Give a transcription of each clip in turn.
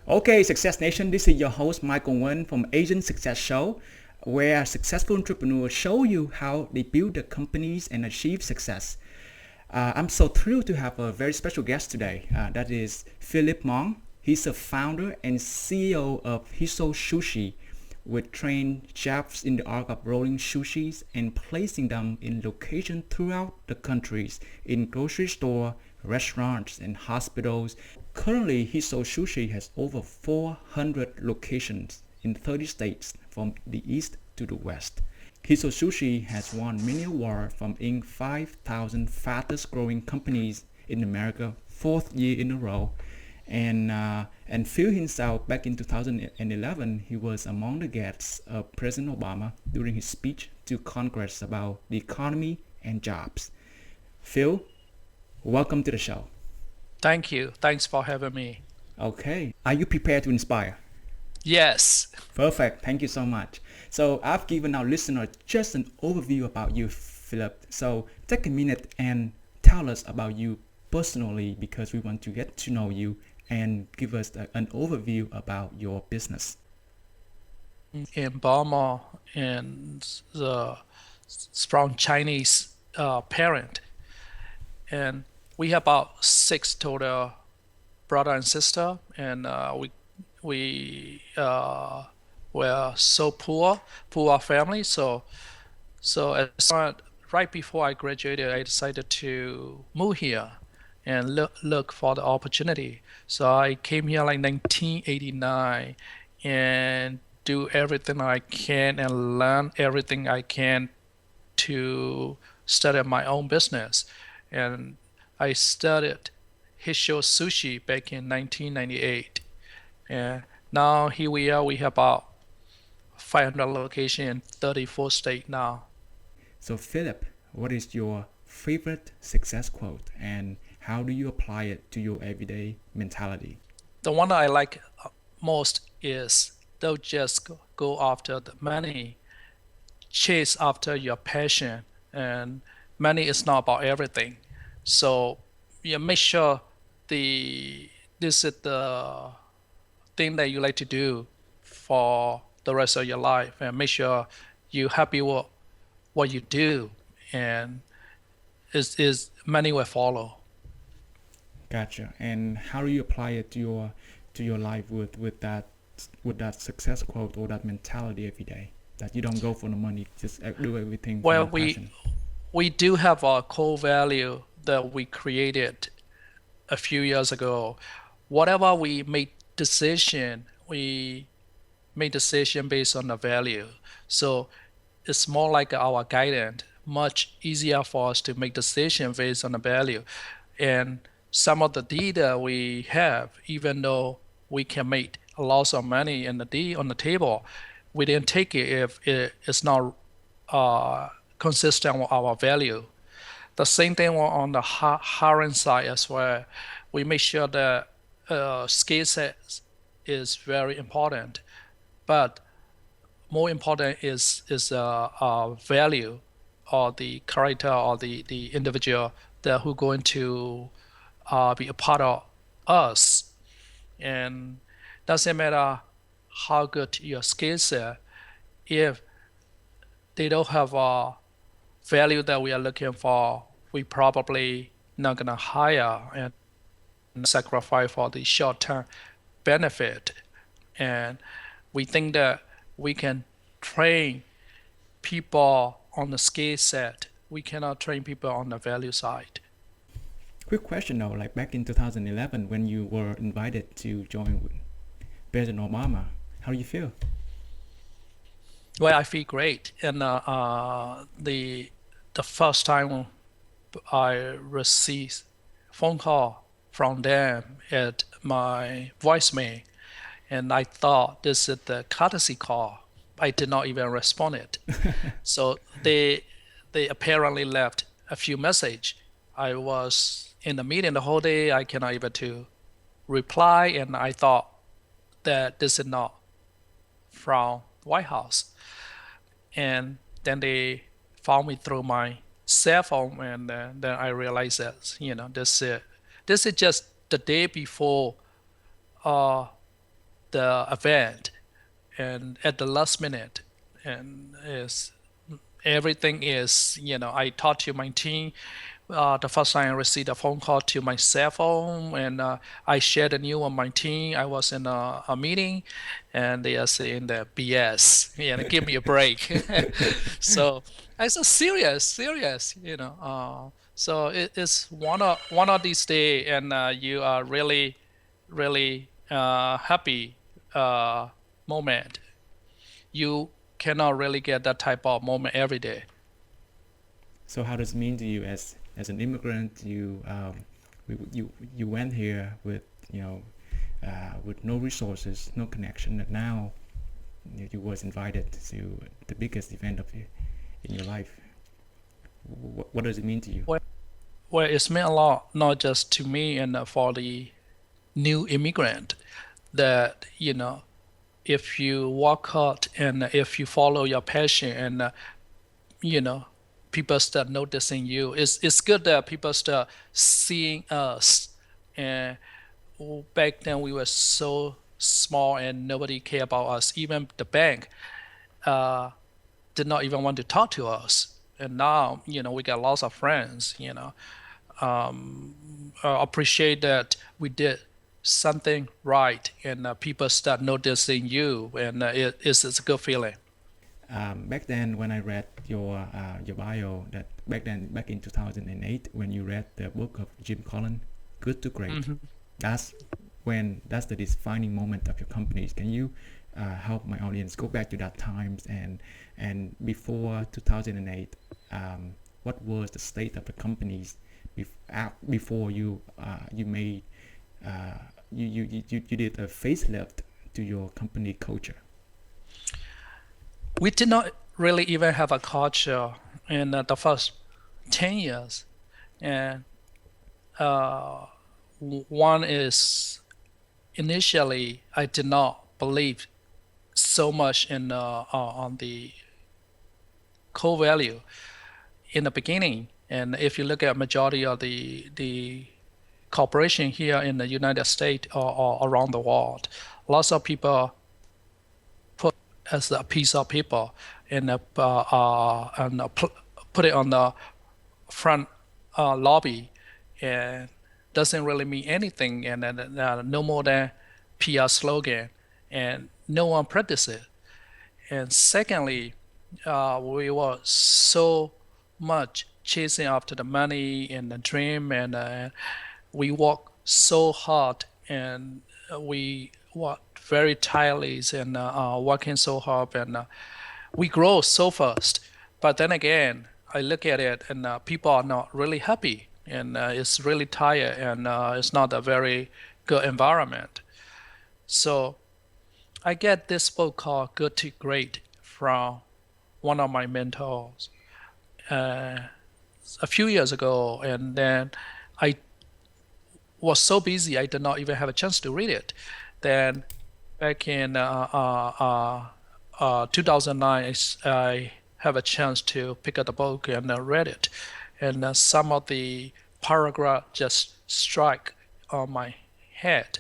Okay, Success Nation, this is your host Michael Wen from Asian Success Show, where successful entrepreneurs show you how they build their companies and achieve success. I'm so thrilled to have a very special guest today. That is Philip Maung. He's a founder and CEO of Hissho Sushi, which train chefs in the art of rolling sushis and placing them in locations throughout the countries, in grocery store, restaurants, and hospitals. Currently, Hissho Sushi has over 400 locations in 30 states from the east to the west. Hissho Sushi has won many awards from Inc. 5,000 fastest growing companies in America, fourth year in a row. And Phil himself, back in 2011, he was among the guests of President Obama during his speech to Congress about the economy and jobs. Phil, welcome to the show. Thank you. Thanks for having me. Okay, are you prepared to inspire? Yes. Perfect. Thank you so much. So I've given our listeners just an overview about you, Philip. So take a minute and tell us about you personally because we want to get to know you and give us an overview about your business. In Burma, and from Chinese parent, and we have about six total brother and sister, and we were so poor family. So right before I graduated, I decided to move here and look for the opportunity. So I came here like 1989 and do everything I can and learn everything I can to start my own business. And I started Hissho Sushi back in 1998. And now here we are, we have about 500 locations in 34 states now. So Philip, what is your favorite success quote and how do you apply it to your everyday mentality? The one I like most is don't just go after the money, chase after your passion. And money is not about everything. So you make sure this is the thing that you like to do for the rest of your life, and make sure you're happy with what you do, and is money will follow. Gotcha. And how do you apply it to your life with that success quote or that mentality every day? That you don't go for the money, just do everything for Well, your passion. we do have a core value that we created a few years ago. Whatever we make decision based on the value. So it's more like our guidance, much easier for us to make decision based on the value. And some of the data we have, even though we can make a lot of money in on the table, we didn't take it if it is not consistent with our value. The same thing on the hiring side as well. We make sure that skill set is very important, but more important is value or the character or the individual that who going to be a part of us. And doesn't matter how good your skill set, if they don't have a value that we are looking for, we probably not gonna hire and sacrifice for the short-term benefit. And we think that we can train people on the skill set. We cannot train people on the value side. Quick question though, like back in 2011 when you were invited to join with President Obama, how do you feel? Well, I feel great. And the first time I received phone call from them at my voicemail, and I thought this is the courtesy call. I did not even respond it. So they apparently left a few message. I was in the meeting the whole day. I cannot even to reply, and I thought that this is not from White House. And then they found me through my cell phone, and then I realized that this is just the day before the event and at the last minute, and is everything is, I talked to my team. The first time I received a phone call to my cell phone, and I shared the news on my team. I was in a meeting, and they are saying that BS, give me a break. So I said, serious. So it's one of these days, and you are really, really happy moment. You cannot really get that type of moment every day. So how does it mean to you as an immigrant? You went here with with no resources, no connection, and now you was invited to the biggest event in your life. What does it mean to you? Well, it's meant a lot, not just to me and for the new immigrant, that if you work hard and if you follow your passion, and you know people start noticing you. It's good that people start seeing us. And back then we were so small and nobody cared about us. Even the bank uh, did not even want to talk to us. And now, we got lots of friends. Appreciate that we did something right, and people start noticing you, and it's a good feeling. Back then, when I read your bio, that back in 2008, when you read the book of Jim Collins, Good to Great, Hmm. that's that's the defining moment of your companies. Can you help my audience go back to that times and before 2008? What was the state of the companies before you made you did a facelift to your company culture? We did not really even have a culture in the first 10 years. And uh, one is, initially, I did not believe so much in on the core value in the beginning. And if you look at majority of the corporation here in the United States, or around the world, lots of people put as a piece of paper and put it on the front lobby, and doesn't really mean anything, and no more than PR slogan, and no one practice it. And secondly, we were so much chasing after the money and the dream, and we worked so hard, and we worked very tirelessly, and working so hard, and we grow so fast. But then again, I look at it, and people are not really happy, and it's really tired, and it's not a very good environment. So I get this book called Good to Great from one of my mentors uh, a few years ago, and then I was so busy I did not even have a chance to read it. Then back in 2009, I have a chance to pick up the book and read it, and some of the paragraph just strike on my head,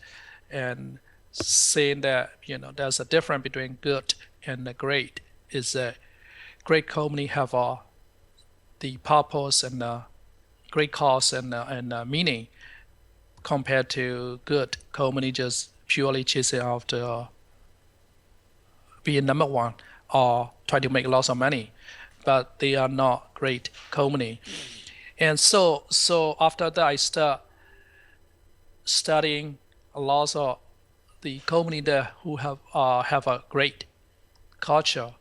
and saying that there's a difference between good and great. Is a great company have the purpose and great cause and meaning, compared to good company just purely chasing after being number one or try to make lots of money, but they are not great company. And so after that, I start studying a lot of the company that who have a great culture,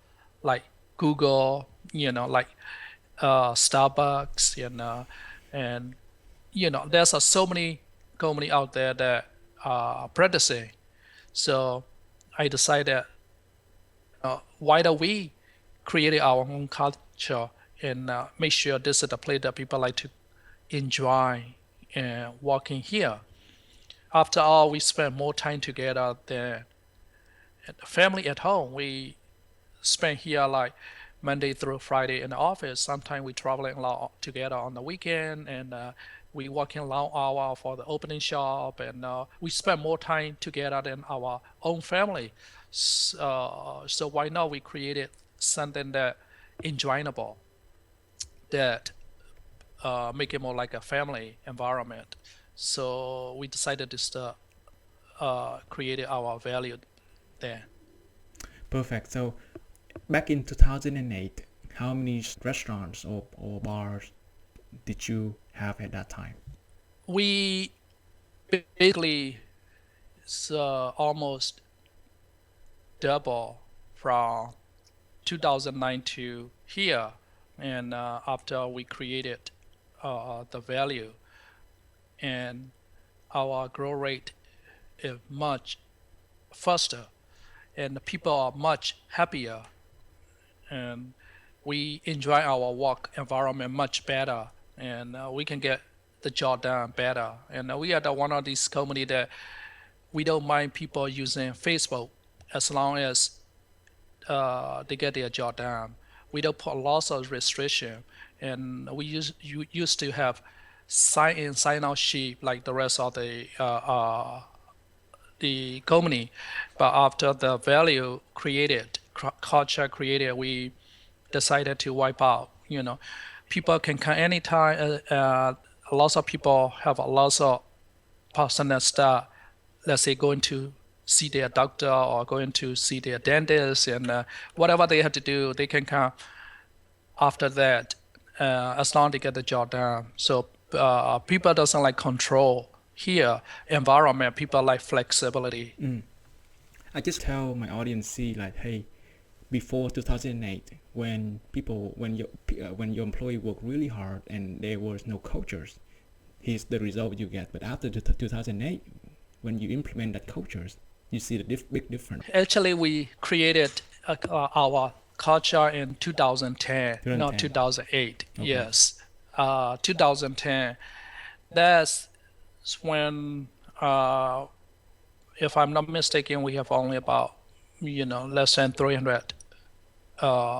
like Google, like Starbucks, and there's so many company out there that are practicing. So I decided, why don't we create our own culture, and make sure this is the place that people like to enjoy and working here. After all, we spend more time together than family at home. We spend here like Monday through Friday in the office. Sometimes we traveling a lot together on the weekend, and we working long hour for the opening shop, and we spend more time together than our own family. So why not we created something that enjoyable, that make it more like a family environment. So we decided to start creating our value there. Perfect. So back in 2008, how many restaurants or bars did you have at that time? We basically almost double from 2009 to here, and after we created the value, and our growth rate is much faster, and the people are much happier, and we enjoy our work environment much better, and we can get the job done better. And we are the one of these company that we don't mind people using Facebook as long as they get their job done. We don't put lots of restriction, and we used to have sign in sign out sheet like the rest of the company, but after the value created, culture created, we decided to wipe out. People can come anytime. Lots of people have lots of personal stuff. Let's say going to see their doctor or going to see their dentist, and whatever they have to do, they can come after that, as long as they get the job done. So people doesn't like control here environment. People like flexibility. I just tell my audience, see, like, hey, before 2008, when your employee worked really hard and there was no cultures, here's the result you get. But after 2008, when you implement that cultures, you see the big difference. Actually, we created our culture in 2010, not 2008. Okay. Yes, 2010. That's when, if I'm not mistaken, we have only about less than 300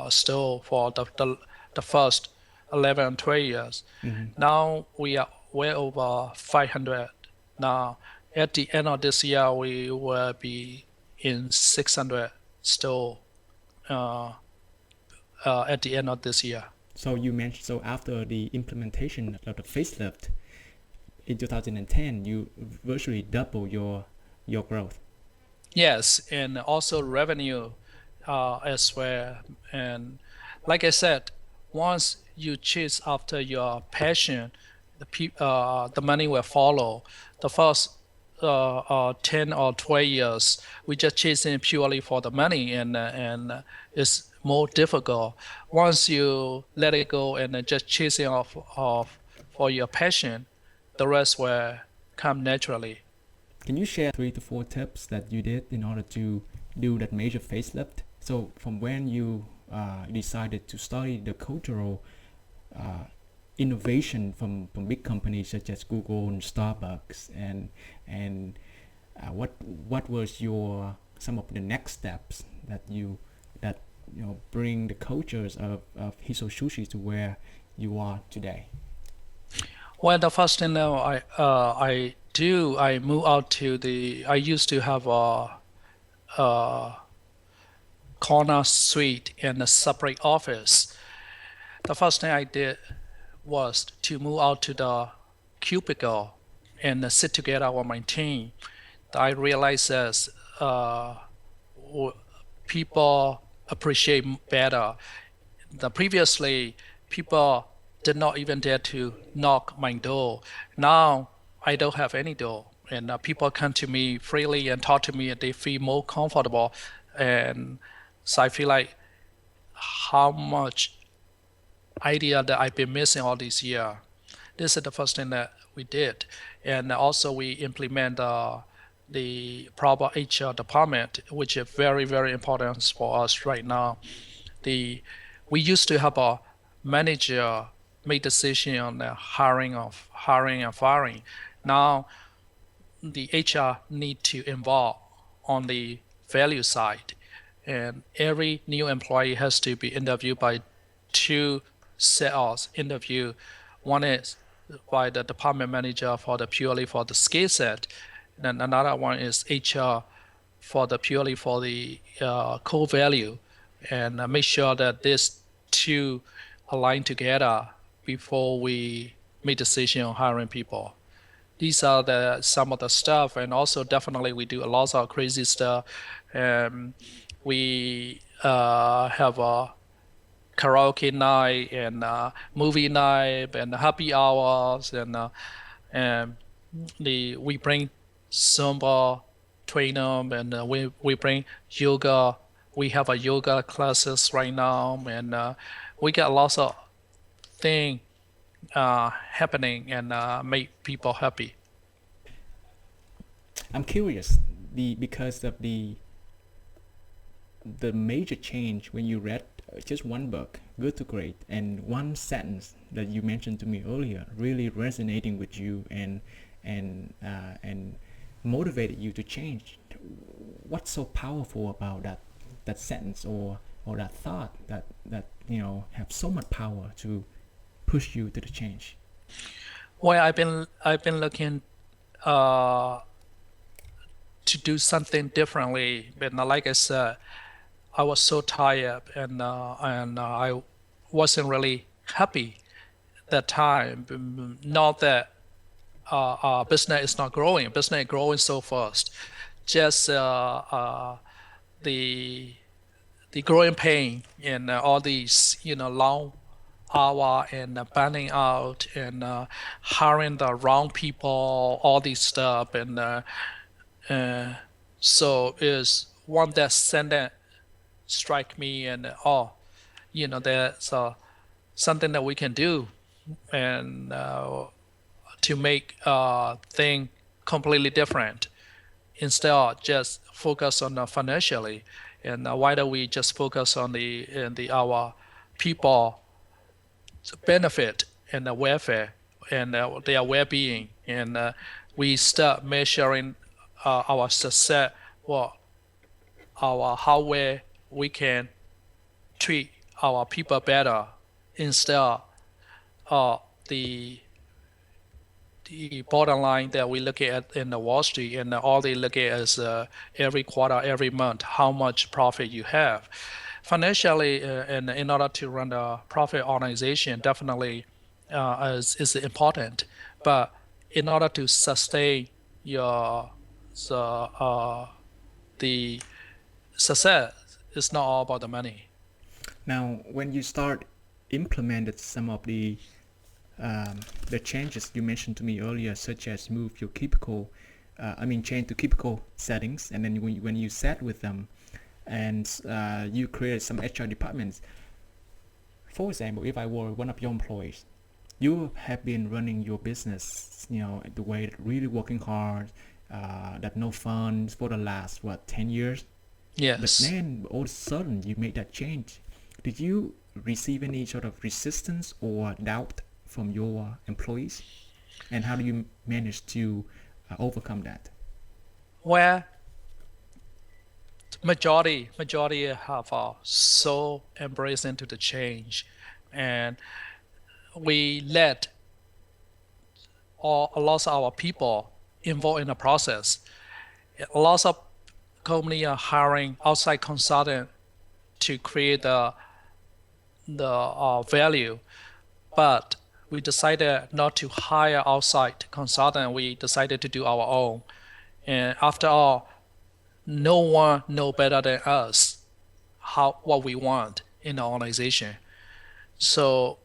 still for the first 11, 12 years. Mm-hmm. Now we are way over 500. Now at the end of this year, we will be in 600 still at the end of this year. So you mentioned, so after the implementation of the facelift in 2010, you virtually double your growth. Yes, and also revenue as well. And like I said, once you chase after your passion, the money will follow. The first 10 or 12 years, we just chasing purely for the money, and it's more difficult. Once you let it go and just chasing off for your passion, the rest will come naturally. Can you share 3 to 4 tips that you did in order to do that major facelift? So from when you decided to study the cultural innovation from big companies such as Google and Starbucks, and what was some of the next steps that bring the cultures of Hissho Sushi to where you are today? Well, the first thing that I moved out to I used to have a corner suite and a separate office. The first thing I did was to move out to the cubicle and sit together with my team. I realized that people appreciate better. Previously, people did not even dare to knock my door. Now, I don't have any door, and people come to me freely and talk to me, and they feel more comfortable. And so I feel like how much idea that I've been missing all these years. This is the first thing that we did. And also we implement the proper HR department, which is very, very important for us right now. We used to have a manager make decision on the hiring and firing. Now the HR need to involve on the value side, and every new employee has to be interviewed by two sales interview. One is by the department manager for the purely for the skill set, and another one is HR for the purely for the core value, and make sure that these two align together before we make decision on hiring people. These are the some of the stuff, and also definitely we do a lot of crazy stuff. We have a karaoke night and movie night and happy hours, and we bring Zumba trainer, and we bring yoga. We have a yoga classes right now, and we got lots of thing happening and make people happy. I'm curious, because of the major change when you read just one book, Good to Great, and one sentence that you mentioned to me earlier, really resonating with you and motivated you to change. What's so powerful about that sentence or that thought that have so much power to push you to the change? Well, I've been looking to do something differently, but like I said, I was so tired and I wasn't really happy that time. Not that business is not growing. Business is growing so fast. Just the growing pain and all these long hour and burning out and hiring the wrong people, all these stuff, and so is one that sentence strike me, and there's something that we can do and to make thing completely different instead of just focus on financially. And why don't we just focus on our people benefit and the welfare and their well-being, and we start measuring our success, how well we can treat our people better instead of the bottom line that we look at in the Wall Street, and all they look at is every quarter, every month, how much profit you have. Financially, and in order to run a profit organization, definitely is important. But in order to sustain your the success, it's not all about the money. Now, when you start implemented some of the changes you mentioned to me earlier, such as move your cubicle, change to cubicle settings, and then when you sat with them, and you create some HR departments. For example, if I were one of your employees, you have been running your business, the way that really working hard, that no funds for the last 10 years. Yes. But then all of a sudden you made that change. Did you receive any sort of resistance or doubt from your employees? And how do you manage to overcome that? Well, majority have so embraced into the change, and we let a lot of our people involved in the process. A lot of companies are hiring outside consultant to create the value, but we decided not to hire outside consultant. We decided to do our own, and after all, no one know better than us what we want in the organization. So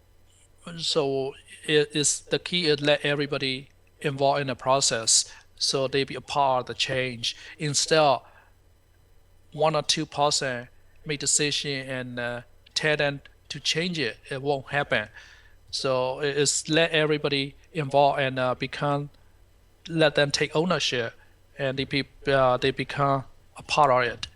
it is the key is let everybody involved in the process, so they be a part of the change. Instead, 1 or 2% make decision and tell them to change it. It won't happen. So it's let everybody involved and let them take ownership, and they become a part of it.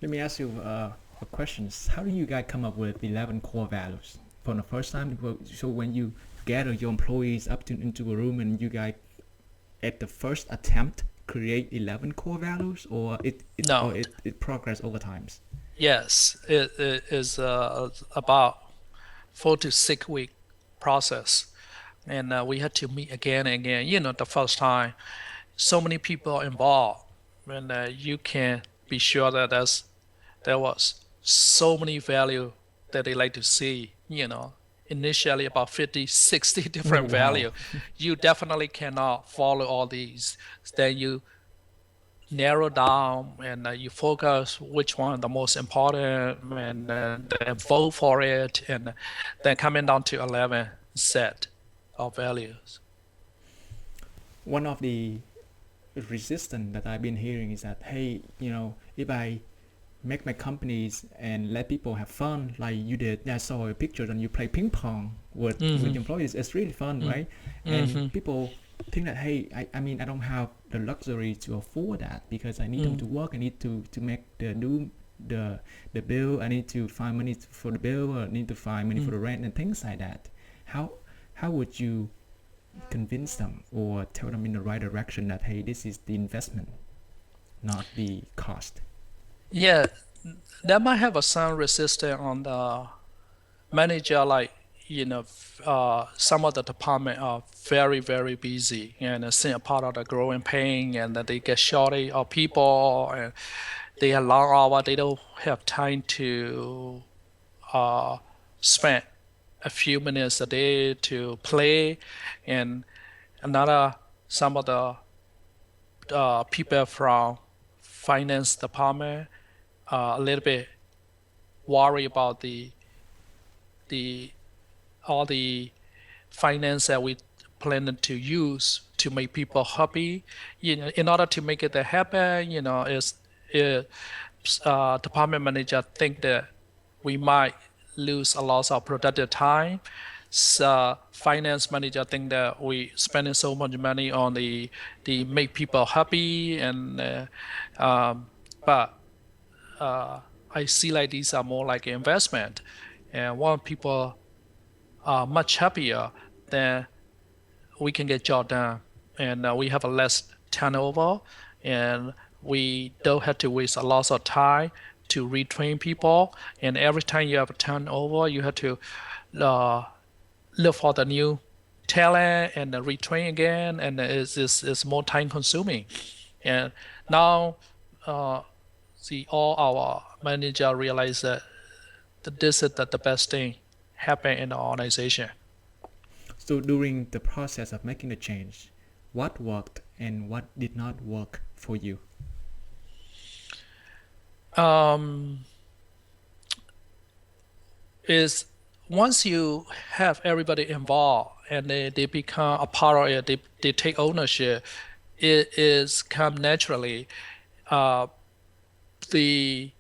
Let me ask you a question. How do you guys come up with 11 core values for the first time? So when you gather your employees into a room and you guys, at the first attempt, create 11 core values, or No, it progress over times? yes, it is about 4 to 6 week process, and we had to meet again and again. The first time, so many people involved, and you can be sure that there was so many value that they like to see. Initially about 50, 60 Oh different wow. value. You definitely cannot follow all these. Then you narrow down and you focus which one the most important, and then vote for it, and then coming down to 11 set of values. One of the resistance that I've been hearing is that, hey, if I make my companies and let people have fun like you did. I saw a picture and you play ping pong with Hmm. employees. It's really fun, right? And Hmm. people think that, hey, I mean, I don't have the luxury to afford that because I need them to work. I need to make the bill. I need to find money for the bill. I need to find money for the rent and things like that. How how would you convince them or tell them in the right direction that, hey, this is the investment, not the cost? Yeah, that might have a some resistance on the manager, like some of the department are very very busy and seeing a part of the growing pain, and that they get shortage of people, and they have long hour. They don't have time to uh, spend a few minutes a day to play, and another some of the people from finance department are a little bit worried about the all the finance that we plan to use to make people happy. In order to make it happen, is it, department manager think that we might lose a lot of productive time. So finance manager think that we spending so much money on the make people happy, and but I see like these are more like investment, and when people are much happier, then we can get job done, and we have a less turnover, and we don't have to waste a lot of time to retrain people. And every time you have a turnover, you have to uh, look for the new talent and retrain again, and it's more time consuming. And now, uh, all our manager realize that this is the best thing happen in the organization. So during the process of making the change, what worked and what did not work for you? Um, is once you have everybody involved and they become a part of it, they take ownership, it is come naturally. Uh, the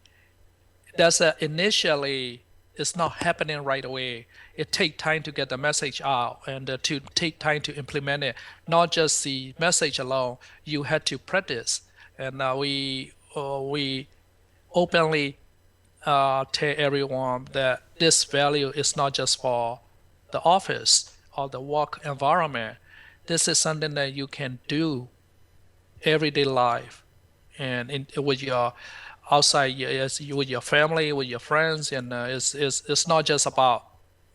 that's initially it's not happening right away. It take time to get the message out, and to take time to implement it. Not just the message alone. You had to practice, and we openly tell everyone that this value is not just for the office or the work environment. This is something that you can do everyday life, and with your outside, yes, with your family, with your friends, and it's not just about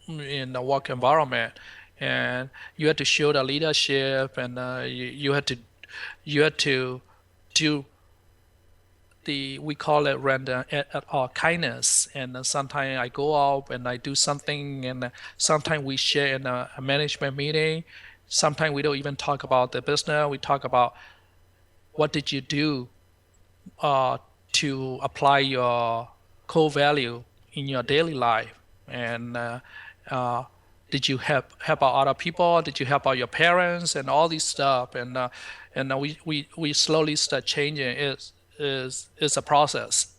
in the work environment. And you have to show the leadership, and you had to do the we call it random or kindness. And sometimes I go out and I do something, and sometimes we share in a management meeting. Sometimes we don't even talk about the business. We talk about what did you do uh, to apply your core value in your daily life, and uh, did you help out other people? Did you help out your parents and all this stuff? And we slowly start changing. It's a process.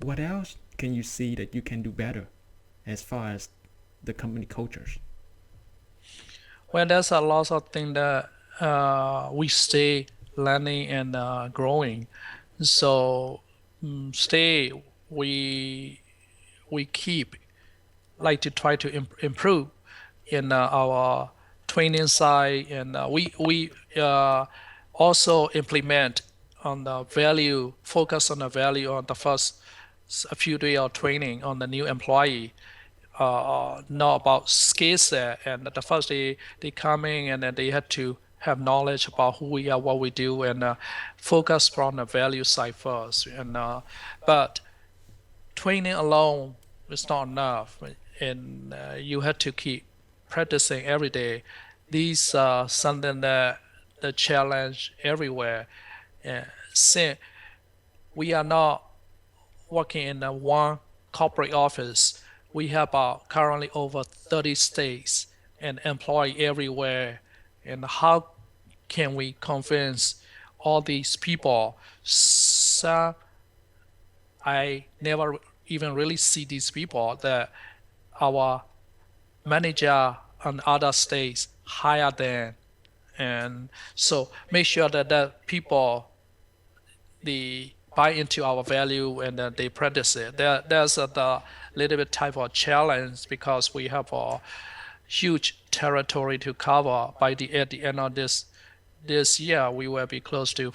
What else can you see that you can do better as far as the company cultures? Well, there's a lot of things that we stay learning and growing. So stay we keep like to try to improve in our training side, and we also implement on the value, focus on the value on the first a few days of training on the new employee, know about skill set. And the first they come in and then they had to have knowledge about who we are, what we do, and focus from the value side first. And but training alone is not enough, and you have to keep practicing every day. These are something that the challenge everywhere. Since we are not working in a one corporate office, we have currently over 30 states and employee everywhere. And how can we convince all these people? Some I never even really see these people that our manager on other states higher than, and so make sure that the people they buy into our value and then they practice it. There's the little bit type of challenge because we have a huge territory to cover. At the end of this year, we will be close to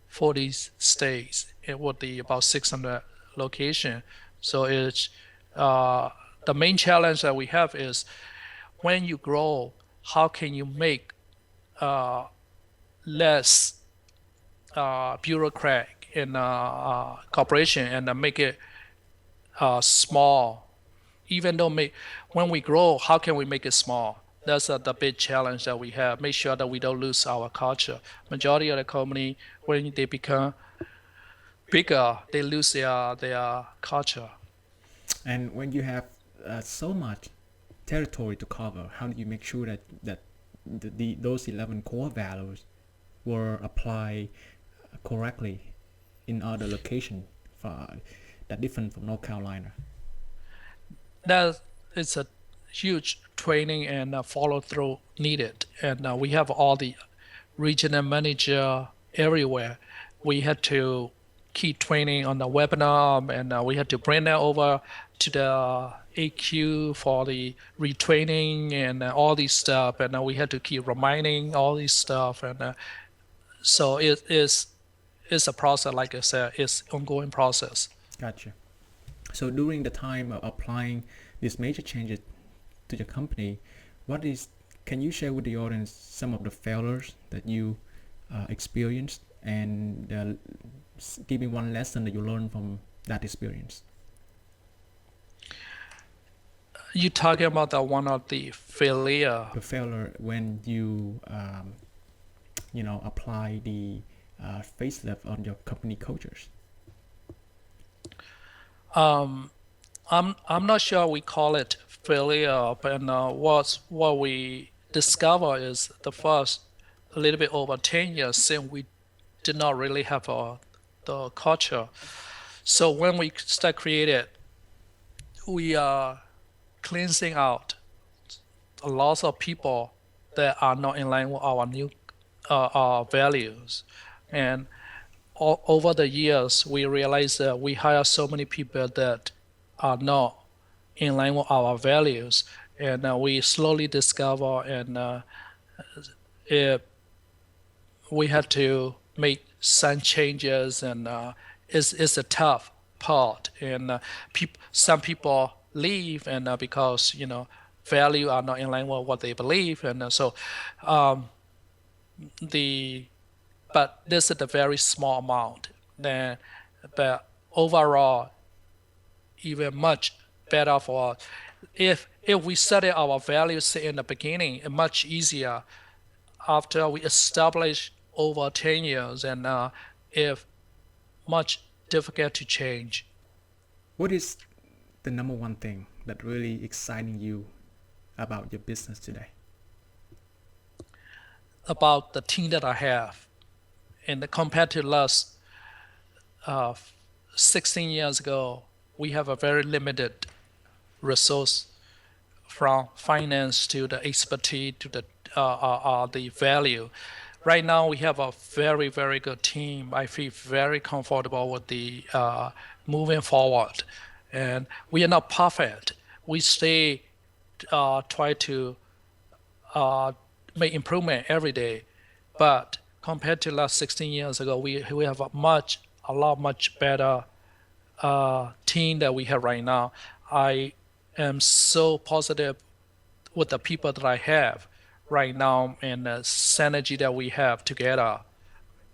40 states. It would be about 600 locations. So it's the main challenge that we have is when you grow, how can you make less bureaucratic in corporation and make it small? Even though when we grow, how can we make it small? That's the big challenge that we have. Make sure that we don't lose our culture. Majority of the company, when they become bigger, they lose their culture. And when you have so much territory to cover, how do you make sure that those 11 core values were applied correctly in other locations that different from North Carolina? That is a huge training and follow through needed. And we have all the regional manager everywhere. We had to keep training on the webinar, and we had to bring that over to the AQ for the retraining and all these stuff. And we had to keep reminding all these stuff. And so it's a process, like I said, it's ongoing process. Gotcha. So during the time of applying these major changes to your company, can you share with the audience some of the failures that you experienced and give me one lesson that you learned from that experience? You talking about one of the failure? The failure when you apply the facelift on your company cultures. I'm not sure we call it failure, but what we discover is the first a little bit over 10 years since we did not really have the culture. So when we start creating, we are cleansing out a lot of people that are not in line with our new our values. And over the years, we realized that we hire so many people that are not in line with our values, and we slowly discover, and we had to make some changes, and it's a tough part. And some people leave, and because value are not in line with what they believe, and so but this is a very small amount. But overall, even much better for if we study our values in the beginning, it's much easier after we establish over 10 years, and if much difficult to change. What is the number one thing that really exciting you about your business today? About the team that I have, and compared to last 16 years ago, we have a very limited resource, from finance to the expertise to the value. Right now, we have a very, very good team. I feel very comfortable with the moving forward, and we are not perfect. We stay try to make improvement every day, but compared to last 16 years ago, we have a lot much better team that we have right now. I am so positive with the people that I have right now and the synergy that we have together,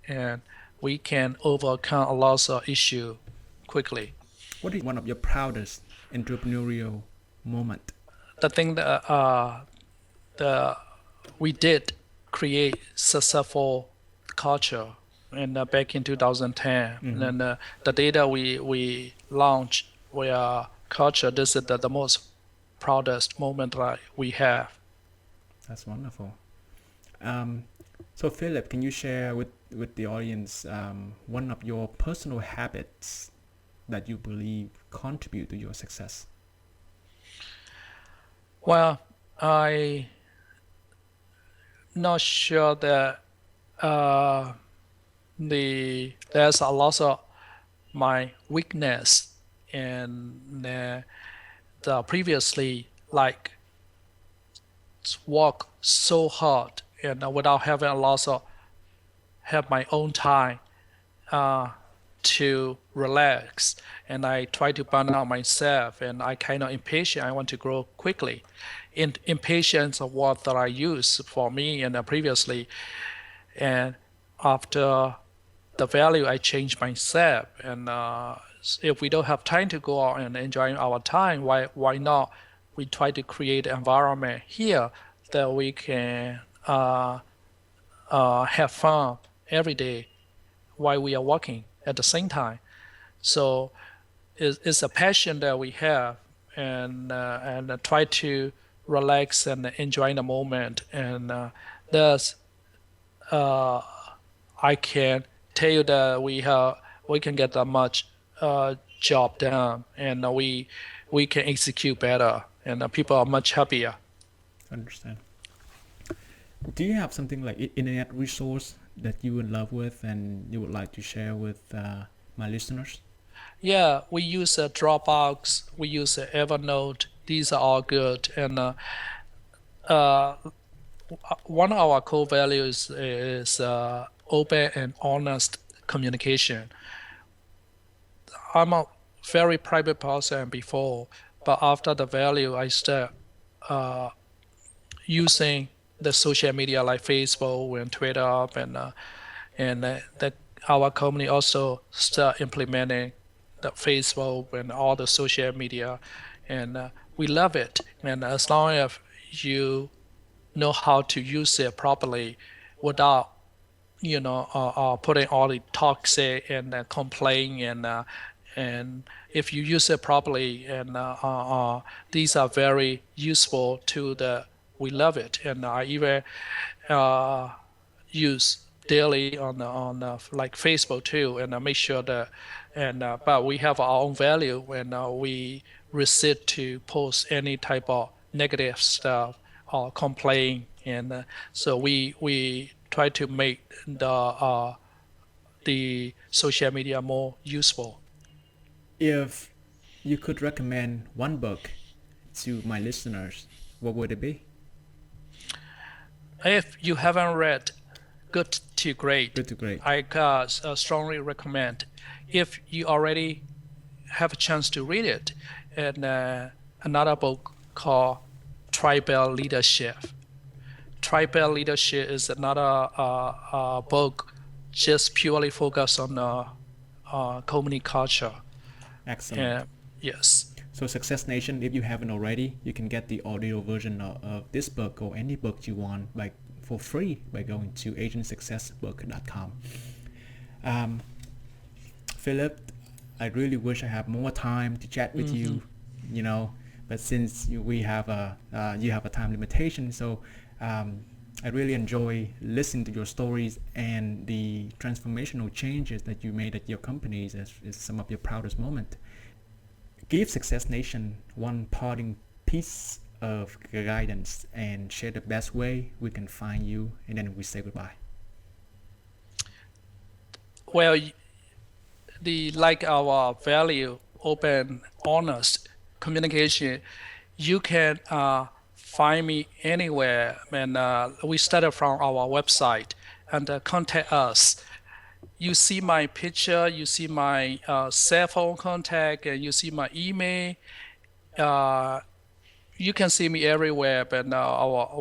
and we can overcome a lot of issues quickly. What is one of your proudest entrepreneurial moment? The thing that we did create successful culture and back in 2010, and then the data we launched were culture. This is the most proudest moment that we have. That's wonderful. So Philip, can you share with the audience one of your personal habits that you believe contribute to your success? Well, I not sure that there's a lot of my weakness and the previously like work so hard and without having a lot of have my own time to relax, and I try to burn out myself, and I kind of impatient. I want to grow quickly. Impatience of what that I use for me and previously, and after the value I changed myself, and if we don't have time to go out and enjoy our time, why not we try to create an environment here that we can have fun every day while we are working at the same time. So it's a passion that we have, and try to relax and enjoy the moment. And thus, I can tell you that we can get that much job done, and we can execute better, and people are much happier. Understand. Do you have something like internet resource that you would love with and you would like to share with my listeners? Yeah, we use Dropbox, we use Evernote. These are all good. And one of our core values is open and honest communication. I'm a very private person before, but after the value, I start using the social media like Facebook and Twitter, and our company also start implementing the Facebook and all the social media, and we love it. And as long as you know how to use it properly, without putting all the toxic and complain, and if you use it properly, and these are very useful to the. We love it, and I even use daily on like Facebook too, and I make sure that. And but we have our own value, and we resist to post any type of negative stuff or complain, and so we try to make the social media more useful. If you could recommend one book to my listeners, what would it be? If you haven't read Good to Great, Good to Great. I strongly recommend. If you already have a chance to read it, and another book called Tribal Leadership. Tribal Leadership is another book just purely focused on company culture. Excellent. Yes. So Success Nation, if you haven't already, you can get the audio version of this book or any book you want for free by going to asiansuccessbook.com. Philip, I really wish I had more time to chat with you, but since you have a time limitation, so I really enjoy listening to your stories and the transformational changes that you made at your companies as some of your proudest moments. Give Success Nation one parting piece of guidance and share the best way we can find you, and then we say goodbye. Well, like our value, open, honest communication, you can find me anywhere. And we started from our website, and contact us. You see my picture, you see my cell phone contact, and you see my email. You can see me everywhere, but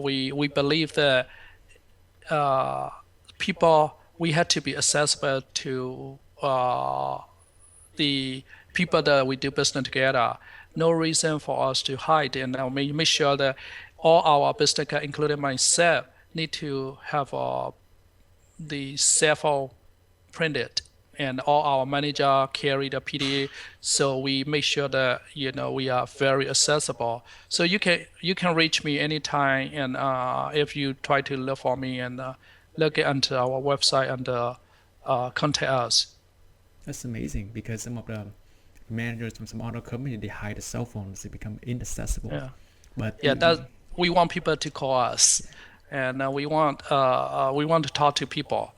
we believe that people, we had to be accessible to the people that we do business together. No reason for us to hide, and make sure that all our business, including myself, need to have the cell phone printed, and all our manager carry the PDA. So we make sure that we are very accessible. So you can reach me anytime, and if you try to look for me and look into our website and contact us. That's amazing because some of the managers from some other company, they hide the cell phones, they become inaccessible. Yeah, But yeah. We want people to call us, and we want to talk to people,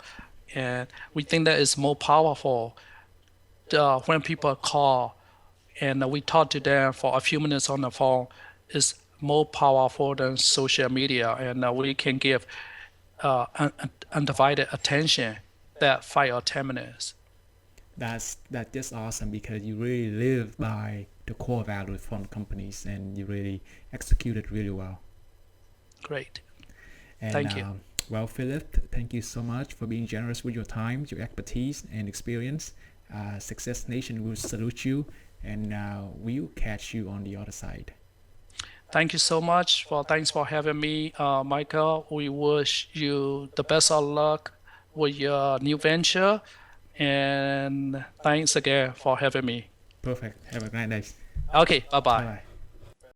and we think that is more powerful when people call and we talk to them for a few minutes on the phone is more powerful than social media, and we can give undivided attention that 5 or 10 minutes. that's just awesome because you really live by the core values from companies and you really executed really well. Great. And Thank you. Well, Philip, thank you so much for being generous with your time, your expertise, and experience. Success Nation will salute you, and we'll catch you on the other side. Thank you so much. Thanks for having me, Michael. We wish you the best of luck with your new venture, and thanks again for having me. Perfect. Have a great day. Okay, bye Bye bye. bye.